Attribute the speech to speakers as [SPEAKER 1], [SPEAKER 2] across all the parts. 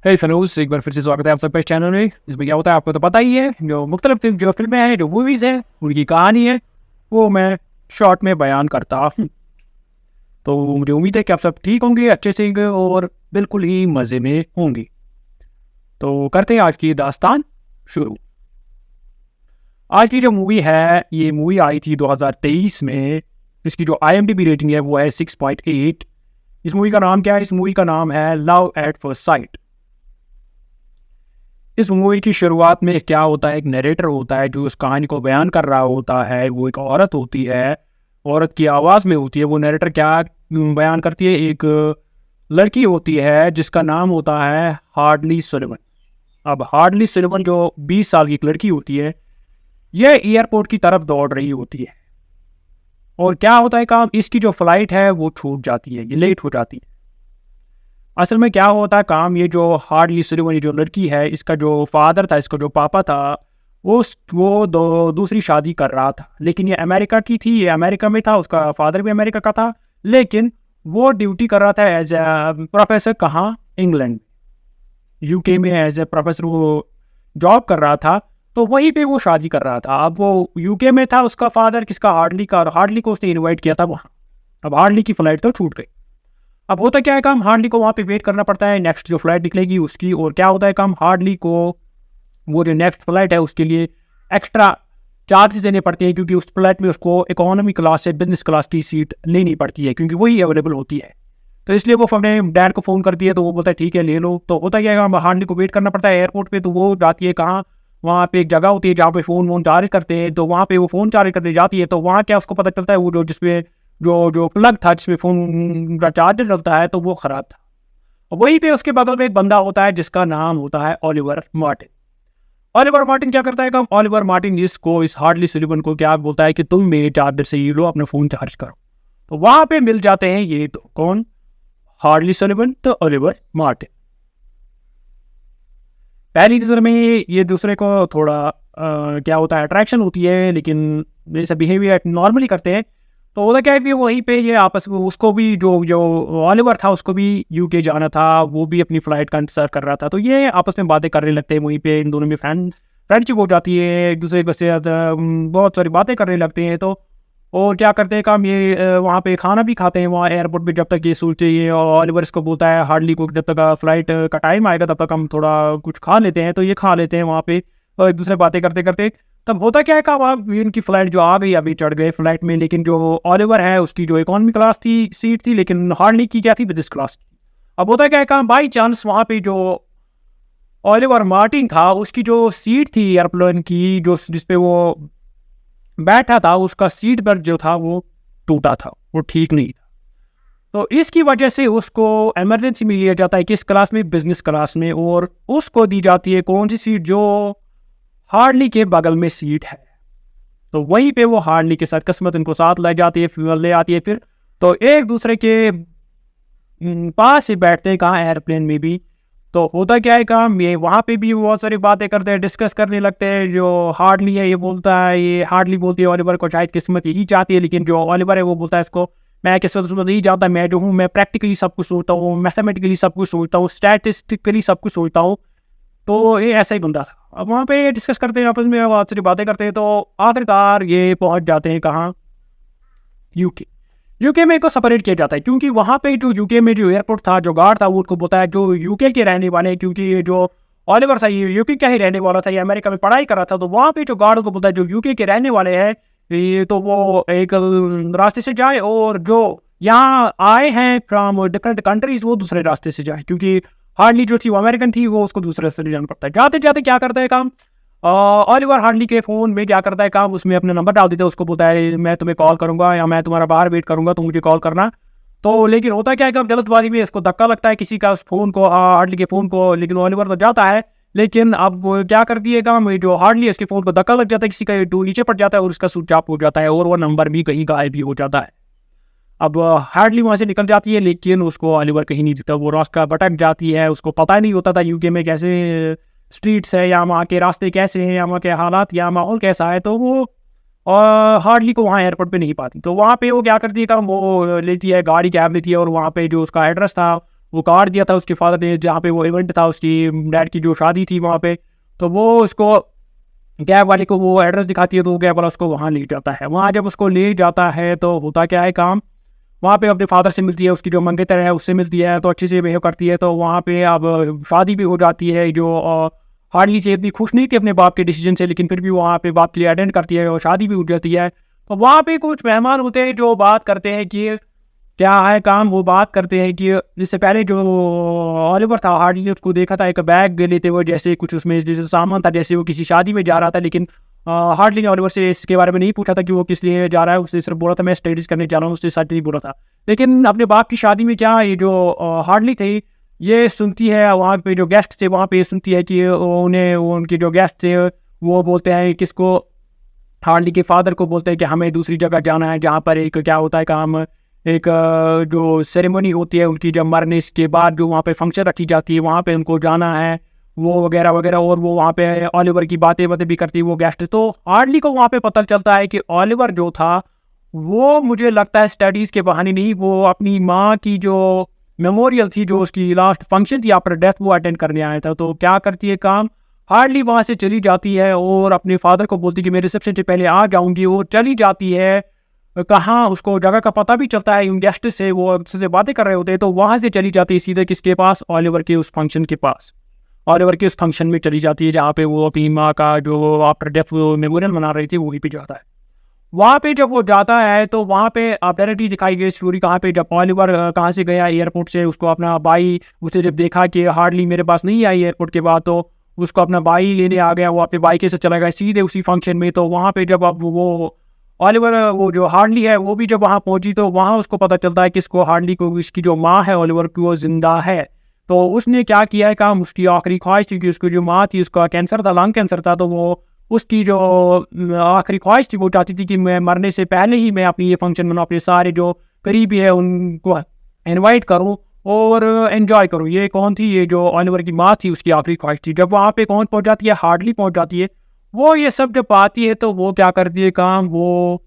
[SPEAKER 1] हे फनूस, एक बार फिर से स्वागत है आप सबका इस चैनल में। इसमें क्या होता है आपको तो पता ही है, जो मुख्तलिफ जो फिल्में हैं, जो मूवीज़ हैं, उनकी कहानी है वो मैं शॉर्ट में बयान करता हूँ। तो मुझे उम्मीद है कि आप सब ठीक होंगे, अच्छे से होंगे और बिल्कुल ही मज़े में होंगे। तो करते हैं आज की दास्तान शुरू। आज की जो मूवी है, ये मूवी आई थी 2023 में। इसकी जो IMDb रेटिंग है वो है 6.8। इस मूवी का नाम क्या है? इस मूवी का नाम है लव एट फर्स्ट साइट। इस मूवी की शुरुआत में क्या होता है, एक नरेटर होता है जो उस कहानी को बयान कर रहा होता है। वो एक औरत होती है, औरत की आवाज़ में होती है। वो नरेटर क्या बयान करती है, एक लड़की होती है जिसका नाम होता है हार्डली सुलिवन। अब हार्डली सुलिवन जो 20 साल की एक लड़की होती है, यह एयरपोर्ट की तरफ दौड़ रही होती है। और क्या होता है काम, इसकी जो फ्लाइट है वो छूट जाती है, ये लेट हो जाती है। असल में क्या होता है काम, ये जो हार्डली सुलिवन ये जो लड़की है, इसका जो फादर था, इसका जो पापा था, वो दूसरी शादी कर रहा था। लेकिन ये अमेरिका की थी, ये अमेरिका में था, उसका फादर भी अमेरिका का था। लेकिन वो ड्यूटी कर रहा था एज ए प्रोफेसर, कहाँ? इंग्लैंड, UK में एज ए प्रोफेसर वो जॉब कर रहा था। तो वहीं पे वो शादी कर रहा था। अब वो UK में था, उसका फादर, किसका? हार्डली का। और हार्डली को उसने इनवाइट किया था वहाँ। अब हार्डली की फ़्लाइट तो छूट गई। अब होता क्या है काम, हार्डली को वहाँ पे वेट करना पड़ता है नेक्स्ट जो फ्लाइट निकलेगी उसकी। और क्या होता है काम, हार्डली को वो जो नेक्स्ट फ्लाइट है उसके लिए एक्स्ट्रा चार्जेस देने पड़ते हैं, क्योंकि उस फ्लाइट में उसको इकोनॉमी क्लास से बिजनेस क्लास की सीट लेनी पड़ती है, क्योंकि वही अवेलेबल होती है। तो इसलिए वो अपने डैड को फ़ोन करती है, तो वो बोलता है ठीक है ले लो। तो होता क्या है, हार्डली को वेट करना पड़ता है एयरपोर्ट पे। तो वो जाती है कहाँ, वहाँ पे एक जगह होती है जहाँ पे फ़ोन वोन चार्ज करते हैं। तो वहाँ पे वो फ़ोन चार्ज करते जाती है। तो वहाँ क्या उसको पता चलता है, वो जो जिसमें जो प्लग था जिसमें फ़ोन का चार्जर चलता है, तो वो ख़राब था। और वहीं पे उसके बगल में एक बंदा होता है जिसका नाम होता है ओलिवर मार्टिन। ओलिवर मार्टिन क्या करता है काम, ओलिवर मार्टिन इस हार्डली सुलिवन को क्या बोलता है कि तुम मेरे चार्जर से ये लो, अपना फ़ोन चार्ज करो। तो वहाँ पे मिल जाते हैं ये, तो कौन? हार्डली सुलिवन तो ओलिवर मार्टिन। पहली नज़र में ये दूसरे को थोड़ा क्या होता है, अट्रैक्शन होती है, लेकिन जैसे बिहेवियर नॉर्मली करते हैं। तो होता क्या है कि वहीं पे ये आपस में, उसको भी जो जो ओलिवर था उसको भी UK जाना था, वो भी अपनी फ़्लाइट का इंतज़ार कर रहा था। तो ये आपस में बातें करने लगते हैं। वहीं पे इन दोनों में फ्रेंडशिप हो जाती है, एक दूसरे से बहुत सारी बातें करने लगते हैं। तो और क्या करते हैं काम, ये वहाँ पे खाना भी खाते हैं वहाँ एयरपोर्ट पे। जब तक ये सोचते हैं, और ओलिवर इसको बोलता है हार्डली को, जब तक फ़्लाइट का टाइम आएगा तब तक हम थोड़ा कुछ खा लेते हैं। तो ये खा लेते हैं वहाँ पे, और एक दूसरे बातें करते करते। तब होता क्या है काम, अब इनकी फ़्लाइट जो आ गई, अभी चढ़ गए फ़्लाइट में। लेकिन जो ओलिवर है उसकी जो इकोनॉमी क्लास थी सीट थी, लेकिन हार्डली की क्या थी, बिजनेस क्लास। अब होता क्या है काम, बाई चांस वहाँ पे जो ओलिवर मार्टिन था उसकी जो सीट थी एयरप्लेन की, जो जिसपे वो बैठा था, उसका सीट बेल्ट जो था वो टूटा था, वो ठीक नहीं था। तो इसकी वजह से उसको इमरजेंसी में लिया जाता है, किस क्लास में? बिजनेस क्लास में। और उसको दी जाती है कौन सी सीट? जो हार्डली के बगल में सीट है। तो वहीं पे वो हार्डली के साथ किस्मत इनको साथ ले जाती है, ले आती है फिर। तो एक दूसरे के पास ही बैठते हैं, कहाँ? एयरप्लेन में भी। तो होता क्या है काम, ये वहाँ पे भी बहुत सारी बातें करते हैं, डिस्कस करने लगते हैं। जो हार्डली है ये बोलता है, ये हार्डली बोलती है ओलिवर को शायद किस्मत यही चाहती है। लेकिन जो ओलिवर है वो बोलता है इसको, मैं किस्मत नहीं चाहता, मैं जो हूँ मैं प्रैक्टिकली सब कुछ सोचता हूँ, मैथमेटिकली सब कुछ सोचता हूँ, स्टैटिस्टिकली सब कुछ सोचता हूँ। तो ये ऐसा ही बंदा था। अब वहाँ पे डिस्कस करते हैं आपस में, बहुत सारी बातें करते हैं। तो आखिरकार ये पहुँच जाते हैं कहाँ? UK में को सेपरेट किया जाता है, क्योंकि वहाँ पे जो UK में जो एयरपोर्ट था, जो गार्ड था, वो उनको बोलता है जो UK के रहने वाले हैं, क्योंकि ये जो ओलिवर था ये UK का ही रहने वाला था, ये अमेरिका में पढ़ाई कर रहा था। तो वहाँ पे जो गार्ड को बोलता है जो UK के रहने वाले हैं, ये तो वो एक रास्ते से जाए, और जो यहाँ आए हैं फ्रॉम डिफरेंट कंट्रीज वो दूसरे रास्ते से जाए, क्योंकि हार्डली जो थी वो अमेरिकन थी, वो उसको दूसरे रास्ते से जाना पड़ता है। जाते जाते क्या करता है काम, ओलिवर हार्डली के फ़ोन में क्या करता है काम, उसमें अपना नंबर डाल देता है। उसको बोलता है मैं तुम्हें कॉल करूँगा, या मैं तुम्हारा बाहर वेट करूँगा, तो मुझे कॉल करना। तो लेकिन होता क्या है काम, जल्दबाजी में इसको धक्का लगता है किसी का, उस फ़ोन को, हार्डली के फ़ोन को। लेकिन ओलिवर तो जाता है, लेकिन अब वो क्या करती है काम, जो हार्डली है इसके फ़ोन को धक्का लग जाता है किसी का, टू नीचे पड़ जाता है और उसका स्विच ऑफ हो जाता है, और वो नंबर भी कहीं गायब भी हो जाता है। अब हार्डली वहाँ से निकल जाती है, लेकिन उसको ओलिवर कहीं नहीं दिखता। वो रास्ता भटक जाती है, उसको पता ही नहीं होता था UK में कैसे स्ट्रीट्स है, या वहाँ के रास्ते कैसे हैं, या वहाँ के हालात या माहौल कैसा है। तो वो हार्डली को वहाँ एयरपोर्ट पे नहीं पाती। तो वहाँ पे वो क्या करती है काम, वो लेती है गाड़ी, कैब लेती है, और वहाँ पे जो उसका एड्रेस था वो कार्ड दिया था उसके फादर ने, जहाँ पे वो इवेंट था उसकी डैड की जो शादी थी वहाँ पे। तो वो उसको कैब वाले को वो एड्रेस दिखाती है, तो कैब वाला उसको वहाँ ले जाता है। वहाँ जब उसको ले जाता है तो होता क्या है काम, वहाँ पे अपने फादर से मिलती है, उसकी जो मंगेतर है उससे मिलती है, तो अच्छे से बिहेव करती है। तो वहाँ पे अब शादी भी हो जाती है। जो हार्डली से इतनी खुश नहीं थी अपने बाप के डिसीजन से, लेकिन फिर भी वहाँ पे बाप के लिए अटेंड करती है और शादी भी हो जाती है। तो वहाँ पे कुछ मेहमान होते हैं जो बात करते हैं कि क्या है काम, वो बात करते हैं कि इससे पहले जो ऑलिवर था, हार्डली ने उसको देखा था एक बैग लेते हुए, जैसे कुछ उसमें जैसे सामान था, जैसे वो किसी शादी में जा रहा था। लेकिन हार्डली ने ऑलिवर से इसके बारे में नहीं पूछा था कि वो किस लिए जा रहा है, उससे सिर्फ बोला था मैं स्टडीज करने जा रहा हूँ, उससे सच नहीं बोला था। लेकिन अपने बाप की शादी में क्या, ये जो हार्डली थी ये सुनती है, वहाँ पे जो गेस्ट थे वहाँ पे सुनती है कि उन्हें उनके जो गेस्ट थे वो बोलते हैं किसको, हार्डली के फादर को बोलते हैं कि हमें दूसरी जगह जाना है, जहाँ पर एक क्या होता है काम, एक जो सेरेमनी होती है उनकी, जब मरने के बाद जो वहाँ पे फंक्शन रखी जाती है वहाँ पे उनको जाना है, वो वगैरह वगैरह। और वो वहाँ पे ऑलिवर की बातें भी करती है वो गेस्ट। तो हार्डली को वहाँ पे पता चलता है कि ऑलिवर जो था वो, मुझे लगता है स्टडीज़ के बहाने नहीं, वो अपनी माँ की जो मेमोरियल थी, जो उसकी लास्ट फंक्शन थी आफ्टर डेथ, वो अटेंड करने आया था। तो क्या करती है काम, हार्डली वहाँ से चली जाती है और अपने फादर को बोलती कि मैं रिसेप्शन से पहले आ जाऊँगी। वो चली जाती है कहाँ, उसको जगह का पता भी चलता है उन गेस्ट से, वो उससे बातें कर रहे होते हैं। तो वहाँ से चली जाती है सीधे किसके पास, ऑलिवर के उस फंक्शन के पास। ऑलिवर के उस फंक्शन में चली जाती है जहाँ पे वो अपनी माँ का जो आफ्टर डेथ मेमोरियल मना रही थी वहीं पे जाता है। वहाँ पे जब वो जाता है तो वहाँ पे आप डायरेक्टली दिखाई गई स्टोरी कहाँ पे, जब ऑलिवर कहाँ से गया एयरपोर्ट से, उसको अपना भाई, उसे जब देखा कि हार्डली मेरे पास नहीं आई एयरपोर्ट के बाद, तो उसको अपना भाई लेने आ गया। वो अपने भाई के साथ चला गया सीधे उसी फंक्शन में। तो वहाँ पे जब अब वो ऑलिवर, वो जो हार्डली है वो भी जब वहाँ पहुंची तो वहाँ उसको पता चलता है कि इसको, हार्डली को, इसकी जो माँ है ऑलिवर की वो जिंदा है। तो उसने क्या किया है काम, उसकी आखिरी ख्वाहिश थी कि उसको जो माँ थी उसका कैंसर था, लंग कैंसर था, तो वो उसकी जो आखिरी ख्वाहिश थी वो चाहती थी कि मैं मरने से पहले ही मैं अपनी ये फंक्शन मनाऊँ, अपने सारे जो करीबी है उनको इनवाइट करूँ और एंजॉय करूँ। ये कौन थी, ये जो ऑलिवर की माँ थी उसकी आखिरी ख्वाहिश थी। जब वहाँ पे कौन पहुँच जाती है, हार्डली पहुँच जाती है। वो ये सब जब पाती है तो वो क्या करती है काम, वो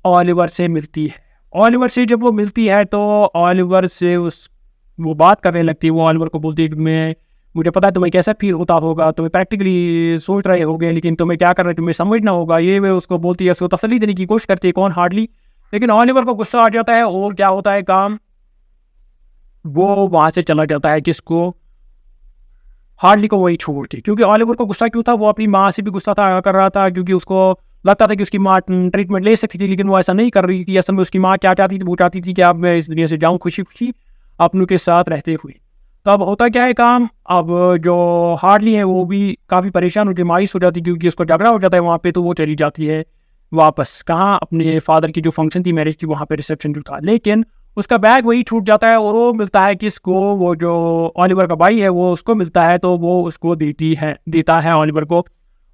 [SPEAKER 1] ऑलिवर से मिलती है। ऑलिवर से जब वो मिलती है तो ऑलिवर से वो बात करने लगती है। वो ऑलिवर को बोलती है कि मुझे पता है तुम्हें कैसा फील होता होगा, तुम्हें प्रैक्टिकली सोच रहे होगे, लेकिन तुम्हें क्या करना है, तुम्हें समझना होगा। ये वे उसको बोलती है, उसको तसल्ली देने की कोशिश करती है कौन, हार्डली। लेकिन ऑलिवर को गुस्सा आ जाता है और क्या होता है काम, वो वहाँ से चला जाता है किसको, हार्डली को वही छोड़ के। क्योंकि ऑलिवर को गुस्सा क्यों था, वो अपनी माँ से भी गुस्सा था कर रहा था, क्योंकि उसको लगता था कि उसकी माँ ट्रीटमेंट ले सकती थी, लेकिन वो ऐसा नहीं कर रही थी। असल में उसकी माँ क्या चाहती थी, वो चाहती थी कि अब मैं इस दुनिया से जाऊँ खुशी खुशी अपनों के साथ रहते हुए। तो अब होता क्या है काम, अब जो हार्डली है वो भी काफ़ी परेशान हो, मायूस हो जाती, क्योंकि उसको झगड़ा हो जाता है वहाँ पे। तो वो चली जाती है वापस कहाँ, अपने फादर की जो फंक्शन थी मैरिज की, वहाँ पे रिसेप्शन जो था। लेकिन उसका बैग वही छूट जाता है और वो मिलता है किसको, वो जो ऑलिवर का भाई है वो उसको मिलता है। तो वो उसको देता है ऑलिवर को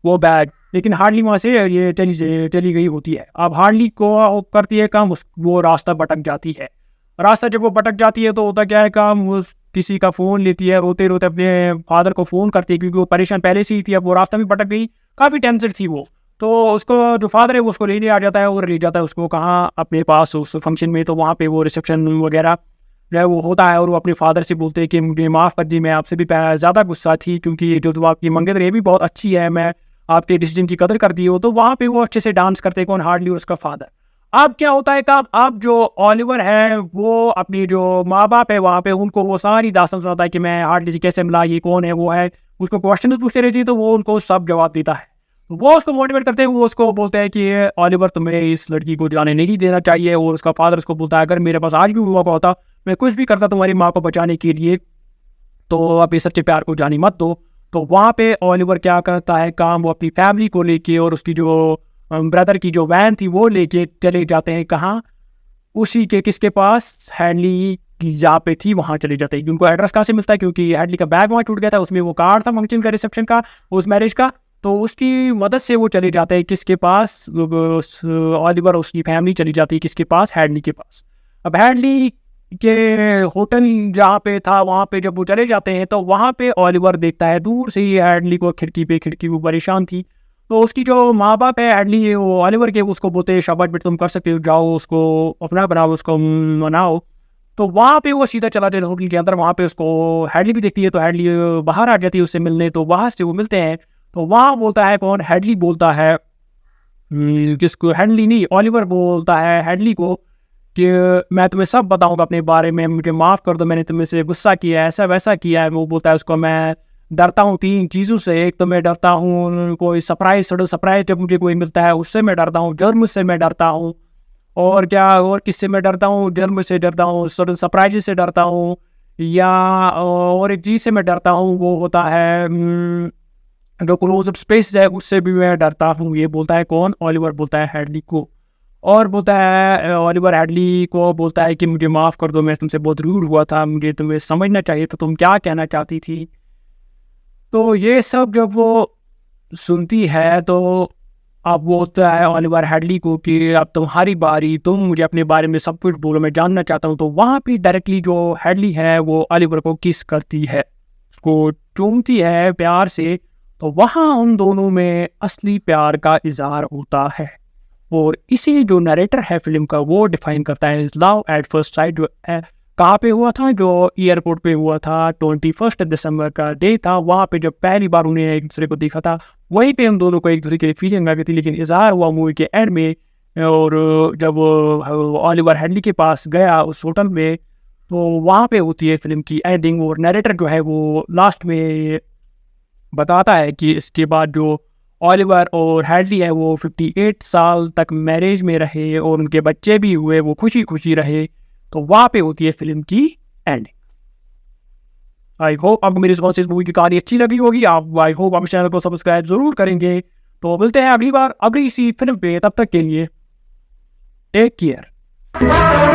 [SPEAKER 1] वो बैग। लेकिन हार्डली वहाँ से ये चली गई होती है। अब हार्डली को करती है काम, वो रास्ता भटक जाती है। रास्ता जब वो भटक जाती है तो होता क्या है काम, वो किसी का फ़ोन लेती है, रोते रोते अपने फादर को फ़ोन करती है, क्योंकि वो परेशान पहले से ही थी। अब वो रास्ता भी भटक गई, काफ़ी टेंशन थी वो। तो उसको जो फादर है वो उसको लेने आ जाता है और ले जाता है उसको कहाँ, अपने पास उस फंक्शन में। तो वहाँ पे वो रिसेप्शन वगैरह जो है वो होता है और वो अपने फादर से बोलते हैं कि मुझे माफ़ कर दी, मैं आपसे भी ज़्यादा गुस्सा थी, क्योंकि जो आपकी मंगेतर ये भी बहुत अच्छी है, मैं आपके डिसीजन की कदर करती हो। तो वहाँ पे वो अच्छे से डांस करते हैं कौन, हार्डली और उसका फादर। अब क्या होता है काम, अब जो ऑलिवर है वो अपनी जो माँ बाप है वहाँ पे उनको वो सारी दास्तान सुनाता है कि मैं हार्डली से कैसे मिला, ये कौन है, वो है। उसको क्वेश्चन पूछते रहती है तो वो उनको सब जवाब देता है। वो उसको मोटिवेट करते हैं, वो उसको बोलते हैं कि ऑलिवर तुम्हें इस लड़की को जाने नहीं देना चाहिए। और उसका फादर उसको बोलता है अगर मेरे पास आज भी मौका होता मैं कुछ भी करता तुम्हारी माँ को बचाने के लिए, तो आप इस सच्चे प्यार को जाने मत दो। तो वहाँ पे ऑलिवर क्या करता है काम, वो अपनी फैमिली को लेके और उसकी जो ब्रदर की जो वैन थी वो लेके चले जाते हैं कहाँ, उसी के किसके पास, हैडली की जहाँ पे थी वहाँ चले जाते हैं। उनको एड्रेस कहाँ से मिलता है, क्योंकि हैडली का बैग वहाँ टूट गया था, उसमें वो कार्ड था फंक्शन का, रिसेप्शन का, उस मैरिज का। तो उसकी मदद से वो चले जाते हैं किसके पास, ऑलिवर उसकी फैमिली चली जाती है किसके पास, हैडली के पास। अब हैडली के होटल जहाँ पे था वहाँ पे जब वो चले जाते हैं तो वहाँ पे ऑलिवर देखता है दूर से ही हैडली को, खिड़की वो परेशान थी। तो उसकी जो माँ बाप है हैडली, वो ऑलिवर के, उसको बोलते हैं शाबाश बेटा तुम कर सकते हो, जाओ उसको अपना बनाओ, उसको मनाओ। तो वहाँ पे वो सीधा चला जाता है होटल के अंदर। वहाँ पे उसको हेडली भी देखती है, तो हेडली बाहर आ जाती है उससे मिलने। तो वहाँ से वो मिलते हैं। तो वहाँ बोलता है कौन, हेडली बोलता है किसको, हेडली नहीं, ओलिवर बोलता है हेडली को कि मैं तुम्हें सब बताऊंगा अपने बारे में, मुझे माफ़ कर दो, मैंने तुम्हें से गुस्सा किया है, ऐसा वैसा किया है। वो बोलता है उसको, मैं डरता हूँ 3 चीज़ों से। एक तो मैं डरता हूँ कोई सडन सरप्राइज जब मुझे कोई मिलता है उससे मैं डरता हूँ, जर्म से मैं डरता हूँ, और क्या, और किससे मैं डरता हूँ, जर्म से डरता हूँ, सडन सरप्राइज से डरता हूँ, या और एक चीज़ से मैं डरता हूँ, वो होता है जो क्लोज अप स्पेस है उससे भी मैं डरता हूँ। ये बोलता है कौन, ओलिवर बोलता है हेडली को। और बोलता है ओलिवर हेडली को बोलता है कि मुझे माफ़ कर दो, मैं तुमसे बहुत रूड हुआ था, मुझे तुम्हें समझना चाहिए तो तुम क्या कहना चाहती थी। तो ये सब जब वो सुनती है तो अब वो होता है ओलिवर हेडली को कि अब तुम्हारी बारी, तुम मुझे अपने बारे में सब कुछ बोलो, मैं जानना चाहता हूँ। तो वहाँ पे डायरेक्टली जो हेडली है वो ओलिवर को किस करती है, उसको चूमती है प्यार से। तो वहाँ उन दोनों में असली प्यार का इजहार होता है। और इसी जो नरेटर है फिल्म का वो डिफाइन करता है लव एट फर्स्ट साइट, जो कहाँ पे हुआ था, जो एयरपोर्ट पे हुआ था, 21 दिसंबर का डे था। वहाँ पे जब पहली बार उन्हें एक दूसरे को देखा था, वहीं पे उन दोनों को एक दूसरे की फीलिंग आ गई थी। लेकिन इजहार हुआ मूवी के एंड में। और जब ओलिवर हेडली के पास गया उस होटल में, तो वहाँ पे होती है फिल्म की एंडिंग। और नरेटर जो है वो लास्ट में बताता है कि इसके बाद जो ओलिवर और हेडली है वो 58 साल तक मैरिज में रहे और उनके बच्चे भी हुए, वो खुशी खुशी रहे। तो वहाँ पे होती है फिल्म की एंडिंग। आई होप आपको मेरी इस मूवी की कहानी अच्छी लगी होगी। आप आई होप आप चैनल को सब्सक्राइब जरूर करेंगे। तो मिलते हैं अगली बार अगली इसी फिल्म पे, तब तक के लिए टेक केयर।